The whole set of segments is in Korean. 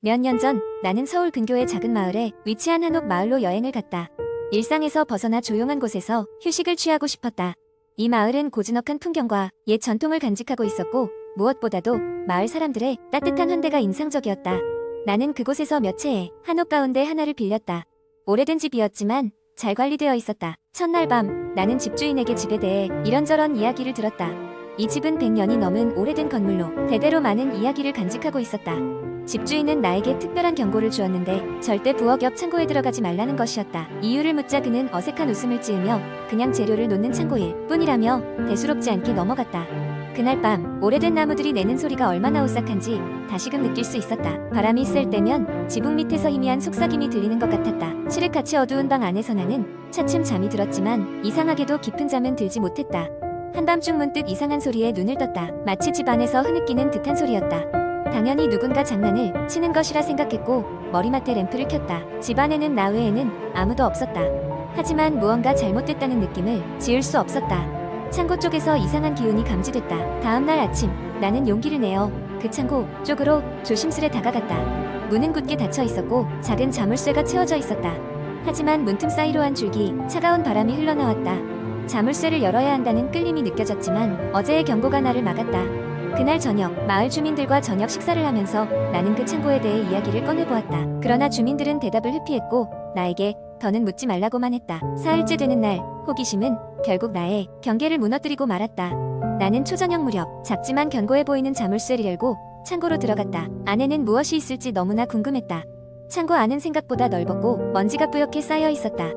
몇 년 전 나는 서울 근교의 작은 마을에 위치한 한옥 마을로 여행을 갔다. 일상에서 벗어나 조용한 곳에서 휴식을 취하고 싶었다. 이 마을은 고즈넉한 풍경과 옛 전통을 간직하고 있었고 무엇보다도 마을 사람들의 따뜻한 환대가 인상적이었다. 나는 그곳에서 몇 채의 한옥 가운데 하나를 빌렸다. 오래된 집이었지만 잘 관리되어 있었다. 첫날 밤 나는 집주인에게 집에 대해 이런저런 이야기를 들었다. 이 집은 100년이 넘은 오래된 건물로 대대로 많은 이야기를 간직하고 있었다. 집주인은 나에게 특별한 경고를 주었는데 절대 부엌 옆 창고에 들어가지 말라는 것이었다. 이유를 묻자 그는 어색한 웃음을 지으며 그냥 재료를 놓는 창고일 뿐이라며 대수롭지 않게 넘어갔다. 그날 밤 오래된 나무들이 내는 소리가 얼마나 오싹한지 다시금 느낄 수 있었다. 바람이 셀 때면 지붕 밑에서 희미한 속삭임이 들리는 것 같았다. 칠흑같이 어두운 방 안에서 나는 차츰 잠이 들었지만 이상하게도 깊은 잠은 들지 못했다. 한밤중 문득 이상한 소리에 눈을 떴다. 마치 집 안에서 흐느끼는 듯한 소리였다. 당연히 누군가 장난을 치는 것이라 생각했고 머리맡에 램프를 켰다. 집 안에는 나 외에는 아무도 없었다. 하지만 무언가 잘못됐다는 느낌을 지울 수 없었다. 창고 쪽에서 이상한 기운이 감지됐다. 다음날 아침 나는 용기를 내어 그 창고 쪽으로 조심스레 다가갔다. 문은 굳게 닫혀 있었고 작은 자물쇠가 채워져 있었다. 하지만 문틈 사이로 한 줄기 차가운 바람이 흘러나왔다. 자물쇠를 열어야 한다는 끌림이 느껴졌지만 어제의 경고가 나를 막았다. 그날 저녁 마을 주민들과 저녁 식사를 하면서 나는 그 창고에 대해 이야기를 꺼내보았다. 그러나 주민들은 대답을 회피했고 나에게 더는 묻지 말라고만 했다. 사흘째 되는 날 호기심은 결국 나의 경계를 무너뜨리고 말았다. 나는 초저녁 무렵 작지만 견고해 보이는 자물쇠를 열고 창고로 들어갔다. 안에는 무엇이 있을지 너무나 궁금했다. 창고 안은 생각보다 넓었고 먼지가 뿌옇게 쌓여 있었다.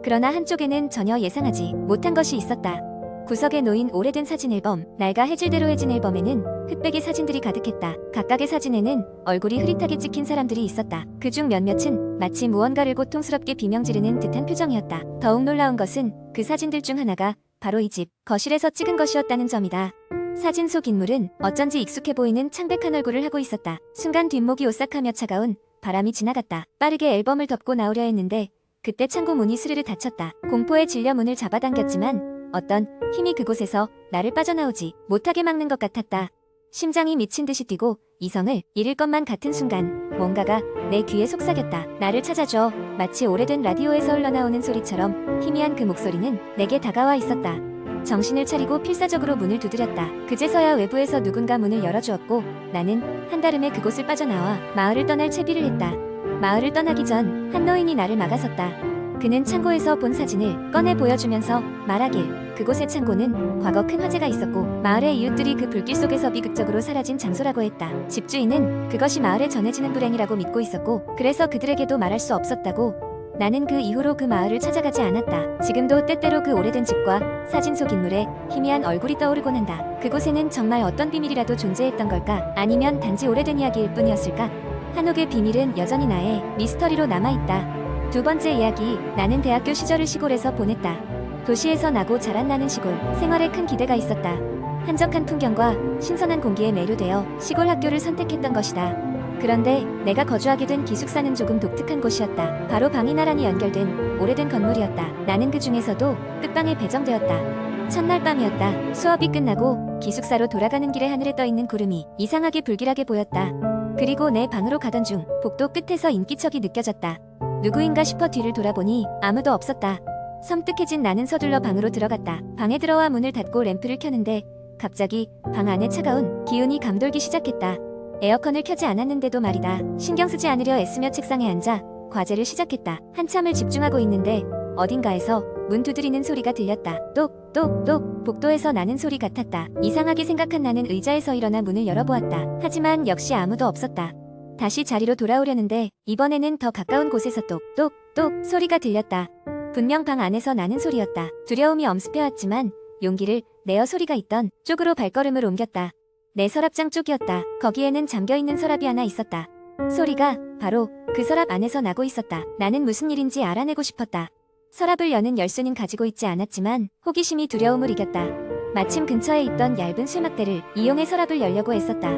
그러나 한쪽에는 전혀 예상하지 못한 것이 있었다. 구석에 놓인 오래된 사진 앨범. 낡아 해질대로 해진 앨범에는 흑백의 사진들이 가득했다. 각각의 사진에는 얼굴이 흐릿하게 찍힌 사람들이 있었다. 그중 몇몇은 마치 무언가를 고통스럽게 비명지르는 듯한 표정이었다. 더욱 놀라운 것은 그 사진들 중 하나가 바로 이 집 거실에서 찍은 것이었다는 점이다. 사진 속 인물은 어쩐지 익숙해 보이는 창백한 얼굴을 하고 있었다. 순간 뒷목이 오싹하며 차가운 바람이 지나갔다. 빠르게 앨범을 덮고 나오려 했는데 그때 창고 문이 스르르 닫혔다. 공포에 질려 문을 잡아당겼지만 어떤 힘이 그곳에서 나를 빠져나오지 못하게 막는 것 같았다. 심장이 미친 듯이 뛰고 이성을 잃을 것만 같은 순간 뭔가가 내 귀에 속삭였다. 나를 찾아줘. 마치 오래된 라디오에서 흘러나오는 소리처럼 희미한 그 목소리는 내게 다가와 있었다. 정신을 차리고 필사적으로 문을 두드렸다. 그제서야 외부에서 누군가 문을 열어주었고 나는 한달음에 그곳을 빠져나와 마을을 떠날 채비를 했다. 마을을 떠나기 전 한 노인이 나를 막아섰다. 그는 창고에서 본 사진을 꺼내 보여주면서 말하길 그곳의 창고는 과거 큰 화재가 있었고 마을의 이웃들이 그 불길 속에서 비극적으로 사라진 장소라고 했다. 집주인은 그것이 마을에 전해지는 불행이라고 믿고 있었고 그래서 그들에게도 말할 수 없었다고. 나는 그 이후로 그 마을을 찾아가지 않았다. 지금도 때때로 그 오래된 집과 사진 속 인물의 희미한 얼굴이 떠오르곤 한다. 그곳에는 정말 어떤 비밀이라도 존재했던 걸까? 아니면 단지 오래된 이야기일 뿐이었을까? 한옥의 비밀은 여전히 나의 미스터리로 남아있다. 두 번째 이야기. 나는 대학교 시절을 시골에서 보냈다. 도시에서 나고 자란 나는 시골 생활에 큰 기대가 있었다. 한적한 풍경과 신선한 공기에 매료되어 시골 학교를 선택했던 것이다. 그런데 내가 거주하게 된 기숙사는 조금 독특한 곳이었다. 바로 방이 나란히 연결된 오래된 건물이었다. 나는 그 중에서도 끝방에 배정되었다. 첫날 밤이었다. 수업이 끝나고 기숙사로 돌아가는 길에 하늘에 떠있는 구름이 이상하게 불길하게 보였다. 그리고 내 방으로 가던 중 복도 끝에서 인기척이 느껴졌다. 누구인가 싶어 뒤를 돌아보니 아무도 없었다. 섬뜩해진 나는 서둘러 방으로 들어갔다. 방에 들어와 문을 닫고 램프를 켜는데 갑자기 방 안에 차가운 기운이 감돌기 시작했다. 에어컨을 켜지 않았는데도 말이다. 신경 쓰지 않으려 애쓰며 책상에 앉아 과제를 시작했다. 한참을 집중하고 있는데 어딘가에서 문 두드리는 소리가 들렸다. 똑똑똑. 복도에서 나는 소리 같았다. 이상하게 생각한 나는 의자에서 일어나 문을 열어보았다. 하지만 역시 아무도 없었다. 다시 자리로 돌아오려는데 이번에는 더 가까운 곳에서 똑똑똑 소리가 들렸다. 분명 방 안에서 나는 소리였다. 두려움이 엄습해왔지만 용기를 내어 소리가 있던 쪽으로 발걸음을 옮겼다. 내 서랍장 쪽이었다. 거기에는 잠겨있는 서랍이 하나 있었다. 소리가 바로 그 서랍 안에서 나고 있었다. 나는 무슨 일인지 알아내고 싶었다. 서랍을 여는 열쇠는 가지고 있지 않았지만 호기심이 두려움을 이겼다. 마침 근처에 있던 얇은 수막대를 이용해 서랍을 열려고 애썼다.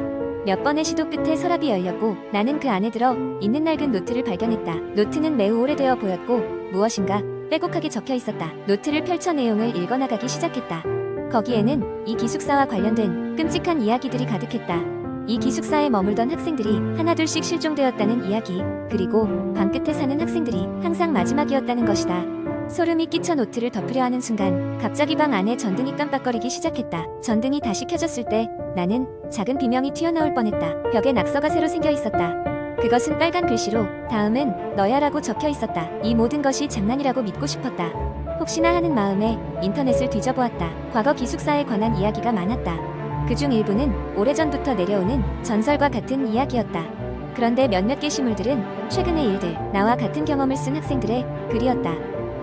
몇 번의 시도 끝에 서랍이 열렸고 나는 그 안에 들어 있는 낡은 노트를 발견했다. 노트는 매우 오래되어 보였고 무엇인가 빼곡하게 적혀 있었다. 노트를 펼쳐 내용을 읽어나가기 시작했다. 거기에는 이 기숙사와 관련된 끔찍한 이야기들이 가득했다. 이 기숙사에 머물던 학생들이 하나둘씩 실종되었다는 이야기, 그리고 방 끝에 사는 학생들이 항상 마지막이었다는 것이다. 소름이 끼쳐 노트를 덮으려 하는 순간 갑자기 방 안에 전등이 깜빡거리기 시작했다. 전등이 다시 켜졌을 때 나는 작은 비명이 튀어나올 뻔했다. 벽에 낙서가 새로 생겨 있었다. 그것은 빨간 글씨로 다음은 너야라고 적혀 있었다. 이 모든 것이 장난이라고 믿고 싶었다. 혹시나 하는 마음에 인터넷을 뒤져보았다. 과거 기숙사에 관한 이야기가 많았다. 그중 일부는 오래전부터 내려오는 전설과 같은 이야기였다. 그런데 몇몇 게시물들은 최근의 일들, 나와 같은 경험을 쓴 학생들의 글이었다.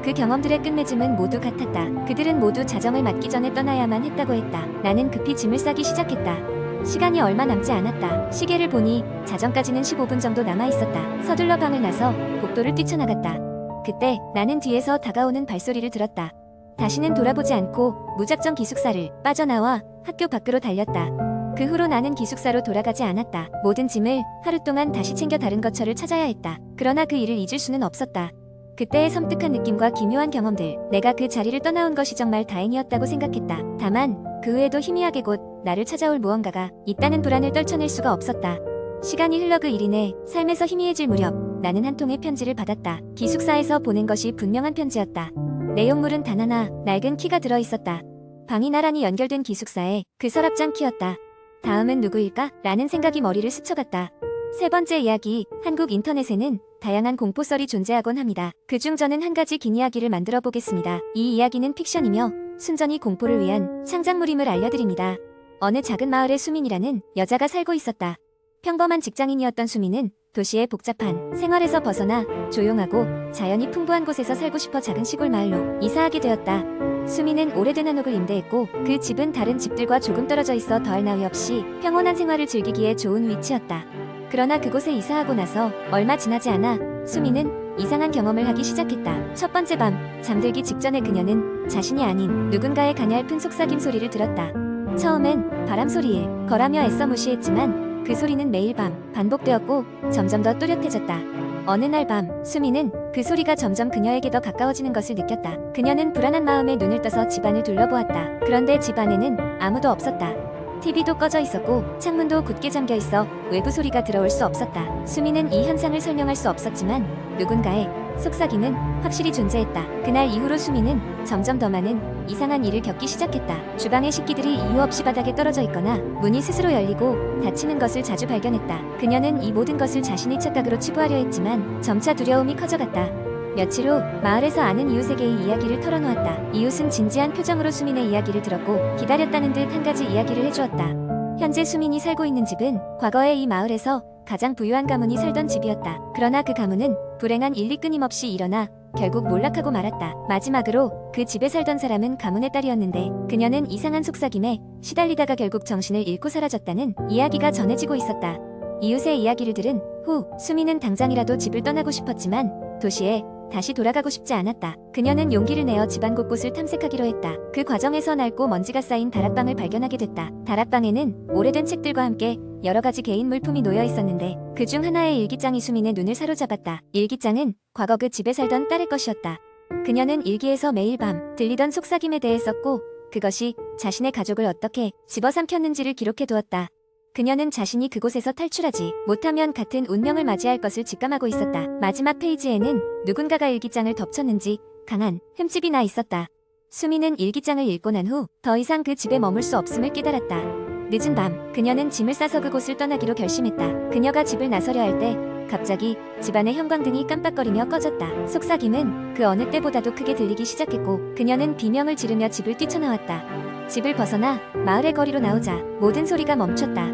그 경험들의 끝맺음은 모두 같았다. 그들은 모두 자정을 맞기 전에 떠나야만 했다고 했다. 나는 급히 짐을 싸기 시작했다. 시간이 얼마 남지 않았다. 시계를 보니 자정까지는 15분 정도 남아있었다. 서둘러 방을 나서 복도를 뛰쳐나갔다. 그때 나는 뒤에서 다가오는 발소리를 들었다. 다시는 돌아보지 않고 무작정 기숙사를 빠져나와 학교 밖으로 달렸다. 그 후로 나는 기숙사로 돌아가지 않았다. 모든 짐을 하루 동안 다시 챙겨 다른 거처를 찾아야 했다. 그러나 그 일을 잊을 수는 없었다. 그때의 섬뜩한 느낌과 기묘한 경험들, 내가 그 자리를 떠나온 것이 정말 다행이었다고 생각했다. 다만 그 후에도 희미하게 곧 나를 찾아올 무언가가 있다는 불안을 떨쳐낼 수가 없었다. 시간이 흘러 그 일이 내 삶에서 희미해질 무렵 나는 한 통의 편지를 받았다. 기숙사에서 보낸 것이 분명한 편지였다. 내용물은 단 하나, 낡은 키가 들어있었다. 방이 나란히 연결된 기숙사에 그 서랍장 키였다. 다음은 누구일까? 라는 생각이 머리를 스쳐갔다. 세 번째 이야기, 한국 인터넷에는 다양한 공포썰이 존재하곤 합니다. 그중 저는 한 가지 긴 이야기를 만들어 보겠습니다. 이 이야기는 픽션이며 순전히 공포를 위한 창작물임을 알려드립니다. 어느 작은 마을에 수민이라는 여자가 살고 있었다. 평범한 직장인이었던 수민은 도시의 복잡한 생활에서 벗어나 조용하고 자연이 풍부한 곳에서 살고 싶어 작은 시골 마을로 이사하게 되었다. 수민은 오래된 한옥을 임대했고 그 집은 다른 집들과 조금 떨어져 있어 더할 나위 없이 평온한 생활을 즐기기에 좋은 위치였다. 그러나 그곳에 이사하고 나서 얼마 지나지 않아 수민은 이상한 경험을 하기 시작했다. 첫 번째 밤, 잠들기 직전에 그녀는 자신이 아닌 누군가의 가냘픈 속삭임 소리를 들었다. 처음엔 바람 소리일 거라며 애써 무시했지만 그 소리는 매일 밤 반복되었고 점점 더 또렷해졌다. 어느 날 밤, 수민은 그 소리가 점점 그녀에게 더 가까워지는 것을 느꼈다. 그녀는 불안한 마음에 눈을 떠서 집안을 둘러보았다. 그런데 집 안에는 아무도 없었다. TV도 꺼져 있었고 창문도 굳게 잠겨 있어 외부 소리가 들어올 수 없었다. 수민은 이 현상을 설명할 수 없었지만 누군가의 속삭임은 확실히 존재했다. 그날 이후로 수민은 점점 더 많은 이상한 일을 겪기 시작했다. 주방의 식기들이 이유 없이 바닥에 떨어져 있거나 문이 스스로 열리고 닫히는 것을 자주 발견했다. 그녀는 이 모든 것을 자신의 착각으로 치부하려 했지만 점차 두려움이 커져갔다. 며칠 후 마을에서 아는 이웃에게 이 이야기를 털어놓았다. 이웃은 진지한 표정으로 수민의 이야기를 들었고 기다렸다는 듯 한 가지 이야기를 해주었다. 현재 수민이 살고 있는 집은 과거에 이 마을에서 가장 부유한 가문이 살던 집이었다. 그러나 그 가문은 불행한 일이 끊임없이 일어나 결국 몰락하고 말았다. 마지막으로 그 집에 살던 사람은 가문의 딸이었는데 그녀는 이상한 속삭임에 시달리다가 결국 정신을 잃고 사라졌다는 이야기가 전해지고 있었다. 이웃의 이야기를 들은 후 수민은 당장이라도 집을 떠나고 싶었지만 도시에 다시 돌아가고 싶지 않았다. 그녀는 용기를 내어 집안 곳곳을 탐색하기로 했다. 그 과정에서 낡고 먼지가 쌓인 다락방을 발견하게 됐다. 다락방에는 오래된 책들과 함께 여러 가지 개인 물품이 놓여 있었는데 그중 하나의 일기장이 수민의 눈을 사로잡았다. 일기장은 과거 그 집에 살던 딸의 것이었다. 그녀는 일기에서 매일 밤 들리던 속삭임에 대해 썼고 그것이 자신의 가족을 어떻게 집어삼켰는지를 기록해두었다. 그녀는 자신이 그곳에서 탈출하지 못하면 같은 운명을 맞이할 것을 직감하고 있었다. 마지막 페이지에는 누군가가 일기장을 덮쳤는지 강한 흠집이 나 있었다. 수민은 일기장을 읽고 난 후 더 이상 그 집에 머물 수 없음을 깨달았다. 늦은 밤, 그녀는 짐을 싸서 그곳을 떠나기로 결심했다. 그녀가 집을 나서려 할 때 갑자기 집안의 형광등이 깜빡거리며 꺼졌다. 속삭임은 그 어느 때보다도 크게 들리기 시작했고 그녀는 비명을 지르며 집을 뛰쳐나왔다. 집을 벗어나 마을의 거리로 나오자 모든 소리가 멈췄다.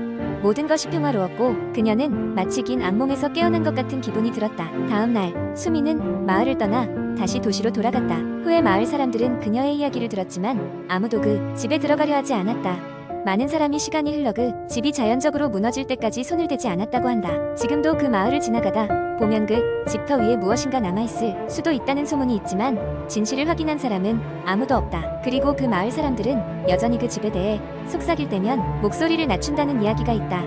모든 것이 평화로웠고 그녀는 마치 긴 악몽에서 깨어난 것 같은 기분이 들었다. 다음 날 수민은 마을을 떠나 다시 도시로 돌아갔다. 후에 마을 사람들은 그녀의 이야기를 들었지만 아무도 그 집에 들어가려 하지 않았다. 많은 사람이 시간이 흘러 그 집이 자연적으로 무너질 때까지 손을 대지 않았다고 한다. 지금도 그 마을을 지나가다 보면 그 집터 위에 무엇인가 남아있을 수도 있다는 소문이 있지만 진실을 확인한 사람은 아무도 없다. 그리고 그 마을 사람들은 여전히 그 집에 대해 속삭일 때면 목소리를 낮춘다는 이야기가 있다.